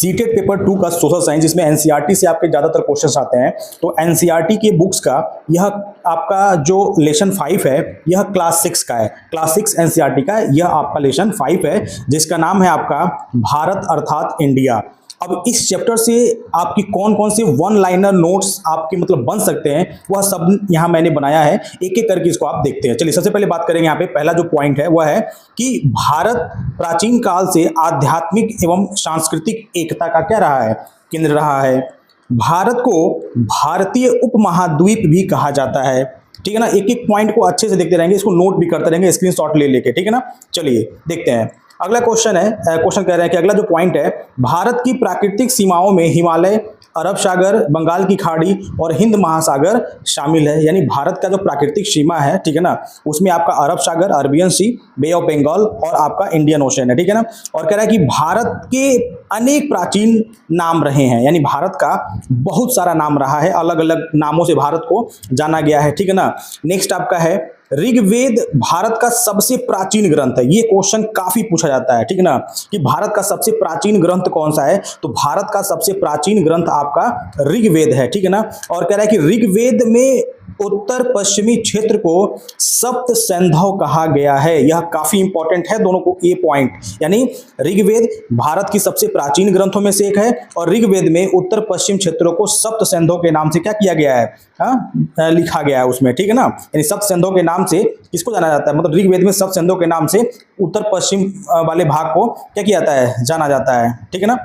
CTET paper 2 का social science, जिसमें NCERT से आपके ज़्यादातर क्वेश्चंस आते हैं। तो एनसीईआरटी के बुक्स का यह आपका जो लेसन 5 है, यह क्लास 6 का है। क्लास 6 एनसीईआरटी का यह आपका लेसन 5 है, जिसका नाम है आपका भारत अर्थात इंडिया। अब इस चैप्टर से आपकी कौन कौन से वन लाइनर नोट्स आपके मतलब बन सकते हैं, वह सब यहाँ मैंने बनाया है। एक एक करके इसको आप देखते हैं। चलिए सबसे पहले बात करेंगे यहाँ पे। पहला जो पॉइंट है वह है कि भारत प्राचीन काल से आध्यात्मिक एवं सांस्कृतिक एकता का क्या रहा है, केंद्र रहा है। भारत को भारतीय उपमहाद्वीप भी कहा जाता है। ठीक है ना, एक एक पॉइंट को अच्छे से देखते रहेंगे, इसको नोट भी करते रहेंगे स्क्रीनशॉट ले लेके। ठीक है ना, चलिए देखते हैं। अगला क्वेश्चन है, क्वेश्चन कह रहे हैं कि अगला जो पॉइंट है, भारत की प्राकृतिक सीमाओं में हिमालय, अरब सागर, बंगाल की खाड़ी और हिंद महासागर शामिल है। यानी भारत का जो प्राकृतिक सीमा है, ठीक है ना, उसमें आपका अरब सागर, Arabian sea, bay of Bengal और आपका इंडियन ओशन है। ठीक है ना, और कह रहा है कि भारत के अनेक प्राचीन नाम रहे हैं। यानी भारत का बहुत सारा नाम रहा है, अलग अलग नामों से भारत को जाना गया है। ठीक है ना, नेक्स्ट आपका है ऋग्वेद भारत का सबसे प्राचीन ग्रंथ है। ये क्वेश्चन काफी पूछा जाता है। ठीक है ना, कि भारत का सबसे प्राचीन ग्रंथ कौन सा है, तो भारत का सबसे प्राचीन ग्रंथ आपका ऋग्वेद है। ठीक है ना, और कह रहा है कि ऋग्वेद में उत्तर पश्चिमी क्षेत्र को सप्त सैंधव कहा गया है। यह काफी इंपॉर्टेंट है दोनों को, ये पॉइंट। यानी ऋग्वेद भारत की सबसे प्राचीन ग्रंथों में से एक है और ऋग्वेद में उत्तर पश्चिम क्षेत्रों को सप्त सैंधव के नाम से क्या किया गया है, लिखा गया है उसमें। ठीक है ना, यानी सप्त सैंधव के नाम से किसको जाना जाता है, मतलब ऋग्वेद में सप्त सैंधव के नाम से उत्तर पश्चिम वाले भाग को क्या किया जाता है, जाना जाता है। ठीक है ना,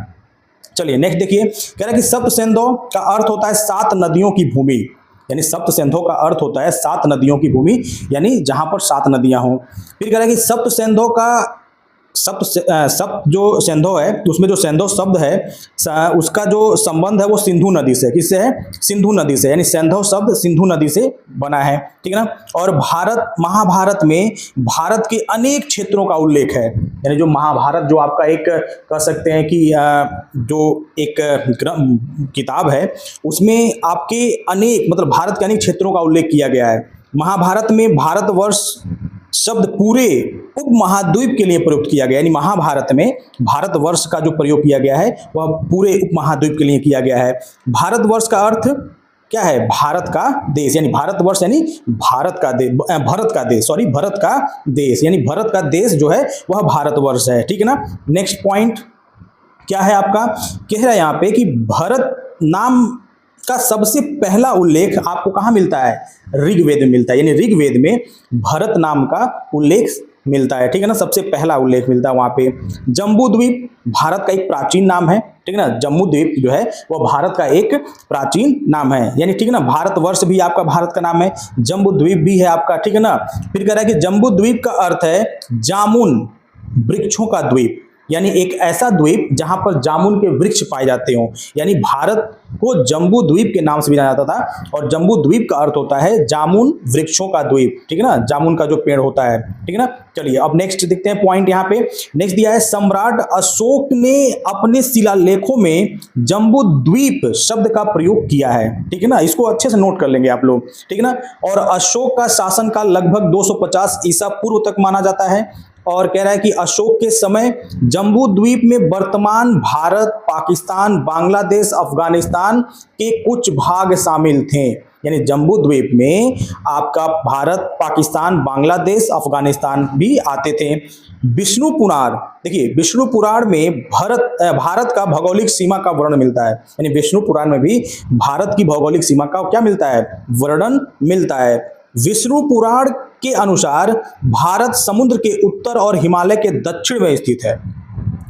चलिए नेक्स्ट देखिए। कह रहा है कि सप्त सैंधव का अर्थ होता है 7 नदियों की भूमि। यानी सप्त सैंधव का अर्थ होता है 7 नदियों की भूमि, यानी जहां पर 7 नदियां हों। फिर कह रहा है कि सप्त सैंधव का सप्त जो सैंधव है, उसमें जो सैंधव शब्द है उसका जो संबंध है वो सिंधु नदी से, किससे है, सिंधु नदी से। यानी सैंधव शब्द सिंधु नदी से बना है। ठीक है ना, और महाभारत में भारत के अनेक क्षेत्रों का उल्लेख है। यानी जो महाभारत जो आपका एक कह सकते हैं कि जो एक किताब है, उसमें आपके अनेक मतलब भारत के अनेक क्षेत्रों का उल्लेख किया गया है। महाभारत में भारतवर्ष शब्द पूरे उपमहाद्वीप के लिए प्रयुक्त किया गया। यानी महाभारत में भारतवर्ष का जो प्रयोग किया गया है वह पूरे उपमहाद्वीप के लिए किया गया है। भारतवर्ष का अर्थ क्या है, भारत का देश। यानी भारतवर्ष यानी भारत का देश, भारत का देश, यानी भारत का देश जो है वह भारतवर्ष है। ठीक है ना, नेक्स्ट पॉइंट क्या है आपका, कह रहा है यहाँ पे कि भारत नाम का सबसे पहला उल्लेख आपको कहाँ मिलता है, ऋग्वेद में मिलता है। यानी ऋग्वेद में भरत नाम का उल्लेख मिलता है। ठीक है ना, सबसे पहला उल्लेख मिलता है वहां पे। जम्बू द्वीप भारत का एक प्राचीन नाम है। ठीक है ना, जम्बू द्वीप जो है वह भारत का एक प्राचीन नाम है। यानी ठीक है ना, भारतवर्ष भी आपका भारत का नाम है, जम्बू द्वीप भी है आपका। ठीक है ना, फिर कह रहा है कि जम्बू द्वीप का अर्थ है जामुन वृक्षों का द्वीप। यानी एक ऐसा द्वीप जहां पर जामुन के वृक्ष पाए जाते हो। यानी भारत को जम्बू द्वीप के नाम से भी जाना जाता था, और जम्बू द्वीप का अर्थ होता है जामुन वृक्षों का द्वीप। ठीक है ना, जामुन का जो पेड़ होता है। ठीक है ना, चलिए अब नेक्स्ट देखते हैं पॉइंट यहाँ पे। नेक्स्ट दिया है सम्राट अशोक ने अपने शिलालेखों में जम्बू द्वीप शब्द का प्रयोग किया है। ठीक है ना, इसको अच्छे से नोट कर लेंगे आप लोग। ठीक है ना, और अशोक का शासनकाल लगभग 250 ईसा पूर्व तक माना जाता है। और कह रहा है कि अशोक के समय जम्बू द्वीप में वर्तमान भारत, पाकिस्तान, बांग्लादेश, अफगानिस्तान के कुछ भाग शामिल थे। यानी जम्बू द्वीप में आपका भारत, पाकिस्तान, बांग्लादेश, अफगानिस्तान भी आते थे। विष्णु पुराण देखिए, विष्णु पुराण में भारत का भौगोलिक सीमा का वर्णन मिलता है। यानी विष्णु पुराण में भी भारत की भौगोलिक सीमा का क्या मिलता है, वर्णन मिलता है। विष्णु पुराण के अनुसार भारत समुद्र के उत्तर और हिमालय के दक्षिण में स्थित है।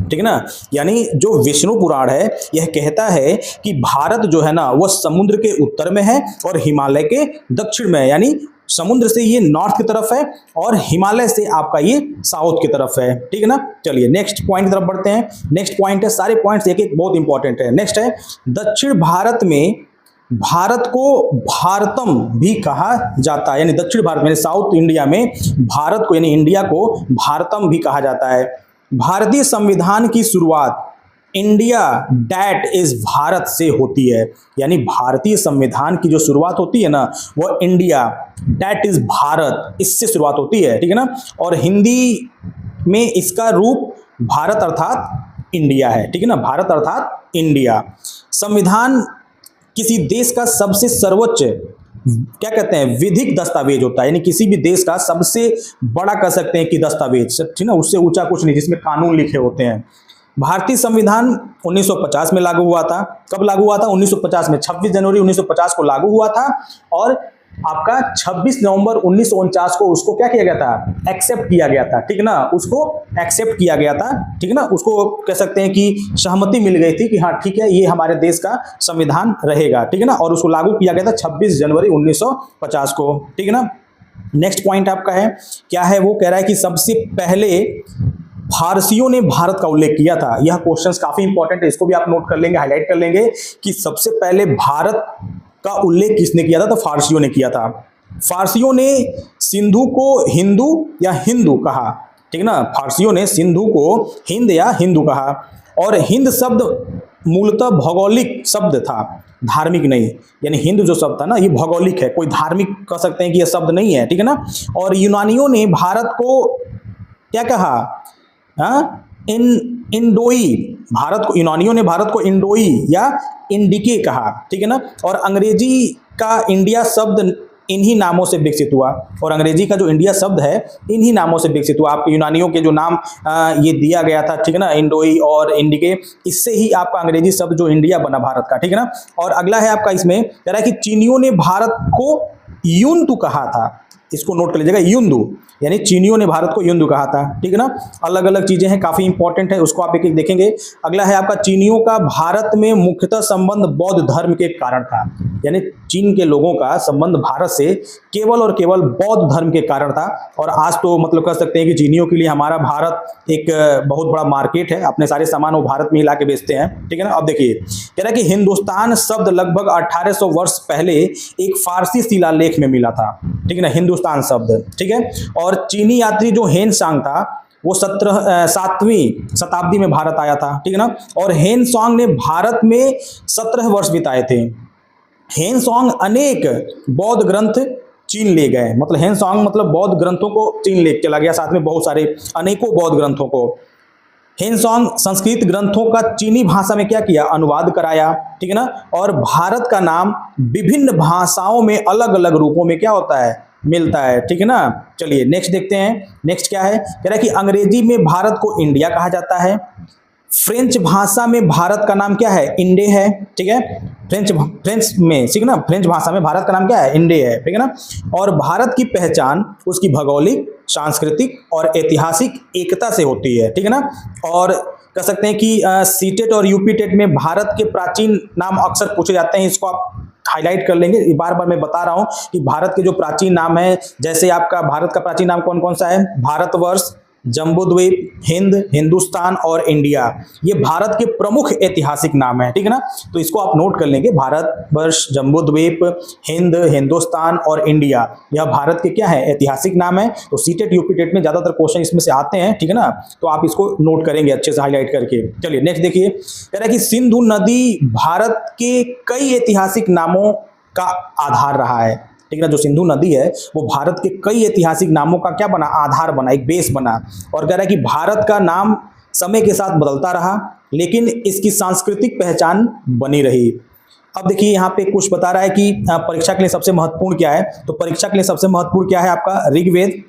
ठीक है ना, यानी जो विष्णु पुराण है यह कहता है कि भारत जो है ना वह समुद्र के उत्तर में है और हिमालय के दक्षिण में है। यानी समुद्र से ये नॉर्थ की तरफ है और हिमालय से आपका ये साउथ की तरफ है। ठीक है ना, चलिए नेक्स्ट पॉइंट की तरफ बढ़ते हैं। नेक्स्ट पॉइंट है, सारे पॉइंट्स एक एक बहुत इंपॉर्टेंट है। नेक्स्ट है दक्षिण भारत में भारत को भारतम भी कहा जाता है। यानी दक्षिण भारत में, साउथ इंडिया में भारत को यानी इंडिया को भारतम भी कहा जाता है। भारतीय संविधान की शुरुआत इंडिया डैट इज भारत से होती है। यानी भारतीय संविधान की जो शुरुआत होती है ना वो इंडिया डैट इज भारत, इससे शुरुआत होती है। ठीक है ना, और हिंदी में इसका रूप भारत अर्थात इंडिया है, ठीक है ना, भारत अर्थात इंडिया। संविधान किसी देश का सबसे सर्वोच्च क्या कहते हैं विधिक दस्तावेज होता है, यानी किसी भी देश का सबसे बड़ा कह सकते हैं कि दस्तावेज, ठीक ना, उससे ऊंचा कुछ नहीं, जिसमें कानून लिखे होते हैं। भारतीय संविधान 1950 में लागू हुआ था। कब लागू हुआ था? 1950 में, 26 जनवरी 1950 को लागू हुआ था। और आपका 26 नवंबर 1949 को उसको क्या किया गया था? एक्सेप्ट किया गया था, ठीक ना, उसको एक्सेप्ट किया गया था, ठीक ना, उसको कह सकते हैं कि सहमति मिल गई थी कि हाँ ठीक है, ये हमारे देश का संविधान रहेगा, ठीक है ना, और उसको लागू किया गया था 26 जनवरी 1950 को, ठीक है ना। नेक्स्ट पॉइंट आपका है क्या है? वो कह रहा है कि सबसे पहले फारसियों ने भारत का उल्लेख किया था। यह क्वेश्चंस काफी इंपॉर्टेंट है, इसको भी आप नोट कर लेंगे, हाईलाइट कर लेंगे कि सबसे पहले भारत का उल्लेख किसने किया था? तो फारसियों ने किया था। फारसियों ने सिंधु को हिंदू या हिंदू कहा, ठीक ना, फारसियों ने सिंधु को हिंद या हिंदू कहा। और हिंद शब्द मूलतः भौगोलिक शब्द था, धार्मिक नहीं, यानी हिंद जो शब्द था ना, ये भौगोलिक है, कोई धार्मिक कह सकते हैं कि यह शब्द नहीं है, ठीक है ना। और यूनानियों ने भारत को क्या कहा? इंडोई, भारत को, यूनानियों ने भारत को इंडोई या इंडिके कहा, ठीक है ना। और अंग्रेजी का इंडिया शब्द इन्हीं नामों से विकसित हुआ, और अंग्रेजी का जो इंडिया शब्द है इन्हीं नामों से विकसित हुआ। आपके यूनानियों के जो नाम ये दिया गया था, ठीक है ना, इंडोई और इंडिके, इससे ही आपका अंग्रेजी शब्द जो इंडिया बना भारत का, ठीक है ना। और अगला है आपका, इसमें कह रहा है कि चीनियों ने भारत को यूनतु कहा था, इसको नोट कर लीजिएगा, यूनदू, यानी चीनियों ने भारत को यूनदू कहा था, ठीक है ना। अलग अलग चीजें हैं, काफी इंपॉर्टेंट है, उसको आप एक एक देखेंगे। अगला है आपका, चीनियों का भारत में मुख्यतः संबंध बौद्ध धर्म के कारण था, यानी चीन के लोगों का संबंध भारत से केवल और केवल बौद्ध धर्म के कारण था। और आज तो मतलब कह सकते हैं कि चीनियों के लिए हमारा भारत एक बहुत बड़ा मार्केट है, अपने सारे सामान वो भारत में ही ला के बेचते हैं, ठीक है ना। अब देखिए, कह रहा है कि हिंदुस्तान शब्द लगभग 1800 वर्ष पहले एक फारसी शिलालेख में मिला था, ठीक है ना, हिंदुस्तान शब्द, ठीक है। और चीनी यात्री जो हेन सांग था वो 7वीं शताब्दी में भारत आया था, ठीक है ना। और हेन सांग ने भारत में 17 वर्ष बिताए थे। हेन सांग अनेक बौद्ध ग्रंथ चीन ले गए, मतलब हेन सांग मतलब बौद्ध ग्रंथों को चीन ले चला गया, साथ में बहुत सारे अनेकों बौद्ध ग्रंथों को। हेन सांग संस्कृत ग्रंथों का चीनी भाषा में क्या किया? अनुवाद कराया, ठीक है ना। और भारत का नाम विभिन्न भाषाओं में अलग अलग रूपों में क्या होता है? मिलता है, ठीक है ना। चलिए नेक्स्ट देखते हैं। नेक्स्ट क्या है? कह रहा है कि अंग्रेजी में भारत को इंडिया कहा जाता है। फ्रेंच भाषा में भारत का नाम क्या है? इंडे है, ठीक है। फ्रेंच में, ठीक है ना, फ्रेंच भाषा में भारत का नाम क्या है? इंडे है, ठीक है ना। और भारत की पहचान उसकी भौगोलिक, सांस्कृतिक और ऐतिहासिक एकता से होती है, ठीक है ना। और कह सकते हैं कि सीटेट और यूपी टेट में भारत के प्राचीन नाम अक्सर पूछे जाते हैं, इसको आप हाईलाइट कर लेंगे। बार बार मैं बता रहा हूं कि भारत के जो प्राचीन नाम है, जैसे आपका भारत का प्राचीन नाम कौन कौन सा है? भारतवर्ष, जम्बूद्वीप, हिंद, हिंदुस्तान और इंडिया, ये भारत के प्रमुख ऐतिहासिक नाम है, ठीक है ना। तो इसको आप नोट कर लेंगे, भारतवर्ष, जम्बूद्वीप, हिंद, हिंदुस्तान और इंडिया, यह भारत के क्या है? ऐतिहासिक नाम है। तो सीटेट यूपी टेट में ज्यादातर क्वेश्चन इसमें से आते हैं, ठीक है ना, तो आप इसको नोट करेंगे अच्छे से हाईलाइट करके। चलिए नेक्स्ट देखिए, कह रहा है कि सिंधु नदी भारत के कई ऐतिहासिक नामों का आधार रहा है, ठीक है ना। जो सिंधु नदी है वो भारत के कई ऐतिहासिक नामों का क्या बना? आधार बना, एक बेस बना। और कह रहा है कि भारत का नाम समय के साथ बदलता रहा, लेकिन इसकी सांस्कृतिक पहचान बनी रही। अब देखिए यहाँ पे कुछ बता रहा है कि परीक्षा के लिए सबसे महत्वपूर्ण क्या है। तो परीक्षा के लिए सबसे महत्वपूर्ण क्या है आपका? ऋग्वेद,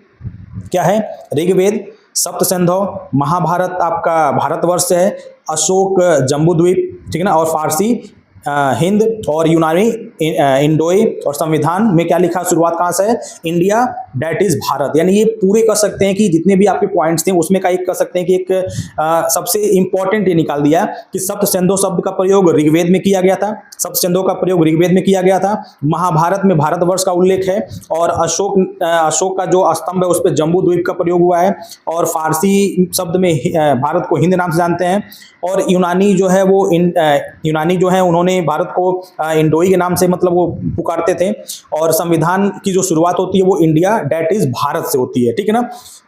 क्या है? ऋग्वेद, सप्तसंधौ, महाभारत आपका भारतवर्ष से है, अशोक जम्बूद्वीप, ठीक है ना, और फारसी हिंद, और यूनानी इंडोई, और संविधान में क्या लिखा? शुरुआत कहाँ से है? India, that is Bharat. यानी ये पूरे कह सकते हैं कि जितने भी आपके पॉइंट्स थे उसमें का एक कह सकते हैं कि एक सबसे इंपॉर्टेंट ये निकाल दिया कि सप्तसंधौ शब्द का प्रयोग ऋग्वेद में किया गया था, सप्तसंधौ का प्रयोग ऋग्वेद में किया गया था। महाभारत में भारतवर्ष का उल्लेख है, और अशोक का जो स्तंभ है उस पर जम्बूद्वीप का प्रयोग हुआ है, और फारसी शब्द में भारत को हिंद नाम से जानते हैं, और यूनानी जो है वो यूनानी जो है उन्होंने भारत को इंडोई के नाम से मतलब वो पुकारते थे। और संविधान की जो शुरुआत होती है वो इंडिया, दैट इज भारत से होती है, ठीक है ना।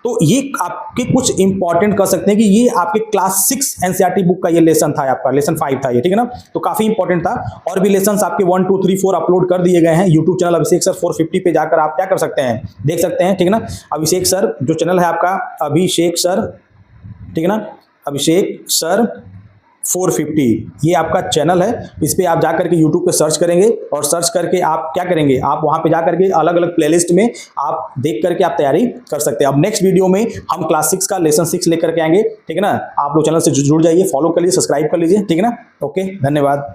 तो ये आपके कुछ इंपॉर्टेंट कह सकते हैं कि ये आपके क्लास 6 एनसीईआरटी बुक का ये लेसन था, आपका लेसन 5 था ये, ठीक है ना। तो काफी इंपॉर्टेंट था। और भी लेसन आपके 1 2 3 4 अपलोड कर दिए गए हैं यूट्यूब चैनल अभिषेक सर 450 पे जाकर आप क्या कर सकते हैं? देख सकते हैं, ठीक है ना। अभिषेक सर जो चैनल है आपका, अभिषेक सर, ठीक है ना, अभिषेक सर 450 ये आपका चैनल है। इस पे आप जा करके यूट्यूब पे सर्च करेंगे और सर्च करके आप क्या करेंगे, आप वहां पे जा करके अलग अलग प्लेलिस्ट में आप देख करके आप तैयारी कर सकते हैं। अब नेक्स्ट वीडियो में हम क्लास 6 का लेसन 6 लेकर के आएंगे, ठीक है ना। आप लोग चैनल से जुड़ जाइए, फॉलो कर लीजिए, सब्सक्राइब कर लीजिए, ठीक है ना। ओके, धन्यवाद।